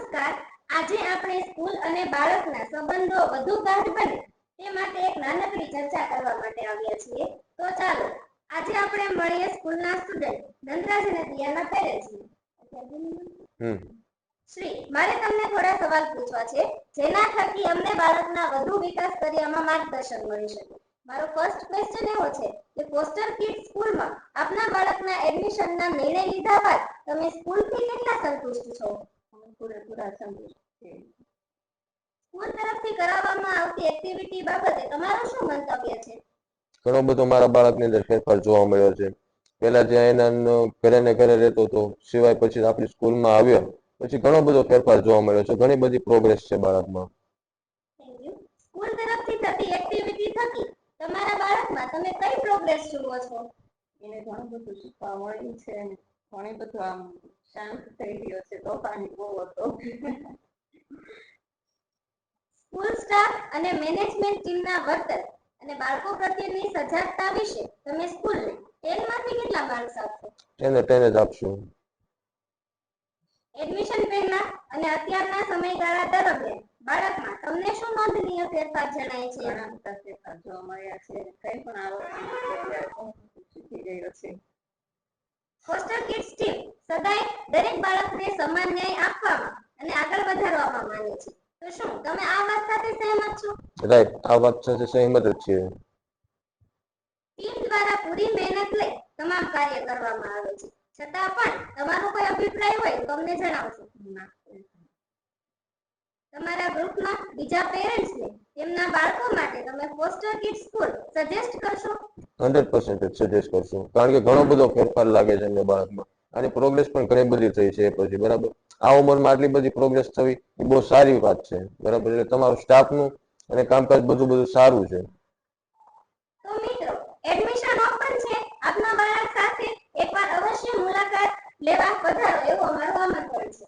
નમસ્કાર. આજે આપણે સ્કૂલ અને બાળકના સંબંધો વધુ ગાઢ બને તે માટે એક નાનકડી ચર્ચા કરવા માટે આવ્યા છીએ. તો ચાલો આજે આપણે મળીએ સ્કૂલના સ્ટુડન્ટ ધનરાજ અને દિયાના પેરેન્ટ્સને. શ્રી, મારે તમને થોડા સવાલ પૂછવા છે જેના થકી અમને બાળકના વધુ વિકાસ કરવામાં માર્ગદર્શન મળી શકે. મારો ફર્સ્ટ ક્વેશ્ચન એવો છે કે ફોસ્ટર કિડ્સ સ્કૂલમાં આપના બાળકના એડમિશનના નિર્ણય લીધા બાદ તમે સ્કૂલથી કેટલા સંતુષ્ટ છો? પૂરેપૂરા સંતુષ્ટ છીએ. સ્કૂલ તરફથી કરાવવામાં આવતી એક્ટિવિટી બાબતે તમારું શું મંતવ્ય છે? ઘણો બધો મારા બાળકની અંદર ફેરફાર જોવા મળ્યો છે. પહેલા જ્યાં એના ઘરે ને ઘરે રહેતો હતો, સિવાય પછી આપણી સ્કૂલમાં આવ્યો પછી ઘણો બધો ફેરફાર જોવા મળ્યો છે. ઘણી બધી પ્રોગ્રેસ છે બાળકમાં. સ્કૂલ તરફથી થતી એક્ટિવિટી થકી તમારા બાળકમાં તમે કઈ પ્રોગ્રેસ જુઓ છો? એને ઘણું બધું શીખવા મળ્યું છે. ઘણી બધું આમ શાંત થઈ ગયો છે. તોફાની બહુ હતો. સ્કૂલ સ્ટાફ અને મેનેજમેન્ટ ટીમના વર્તન અને બાળકો પ્રત્યેની સજાગતા વિશે તમે સ્કૂલને 10 માંથી કેટલા માર્ક્સ આપશો? 10 જ આપશું. એડમિશન પહેલા અને અત્યારના સમયગાળા દરમિયાન બાળકમાં તમને શું નોંધનીય ફેરફાર જણાય છે? ઘણા બધા ફેરફાર જોવા મળ્યા છે. કંઈ પણ આવડતું શીખી ગયો છે. ફોસ્ટર કિડ્સ ટીમ સદાય દરેક બાળકને સમાન ન્યાય આપવામાં અને આગળ વધારવામાં માને છે. તો શું તમે આ વાત સાથે સહેમત છો? રાઈટ, આ વાત સાથે સહેમત જ છીએ. ટીમ દ્વારા પૂરી મહેનત લઈ તમામ કાર્ય કરવામાં આવે છે. છતાં પણ તમારો કોઈ અભિપ્રાય હોય તો અમને જણાવશો. તમારા ગ્રુપમાં બીજા પેરેન્ટ્સને તેમના બાળકો માટે તમે ફોસ્ટર કિડ્સ સ્કૂલ સજેસ્ટ કરશો? 100% સજેસ્ટ કરશું. કારણ કે ઘણો બધો ફેરફાર લાગે છે એમને બાળકમાં. અને પ્રોગ્રેસ પણ ઘણી બધી થઈ છે એ પછી. બરાબર, આ ઉંમરમાં આટલી બધી પ્રોગ્રેસ થવી એ બહુ સારી વાત છે. બરાબર, એટલે તમારું સ્ટાફનું અને કામકાજ બધું સારું છે. તો મિત્રો, એડમિશન ઓપન છે. આપના બાળક સાથે એકવાર અવશ્ય મુલાકાત લેવા પધારો એવું અમારું આમંત્રણ છે.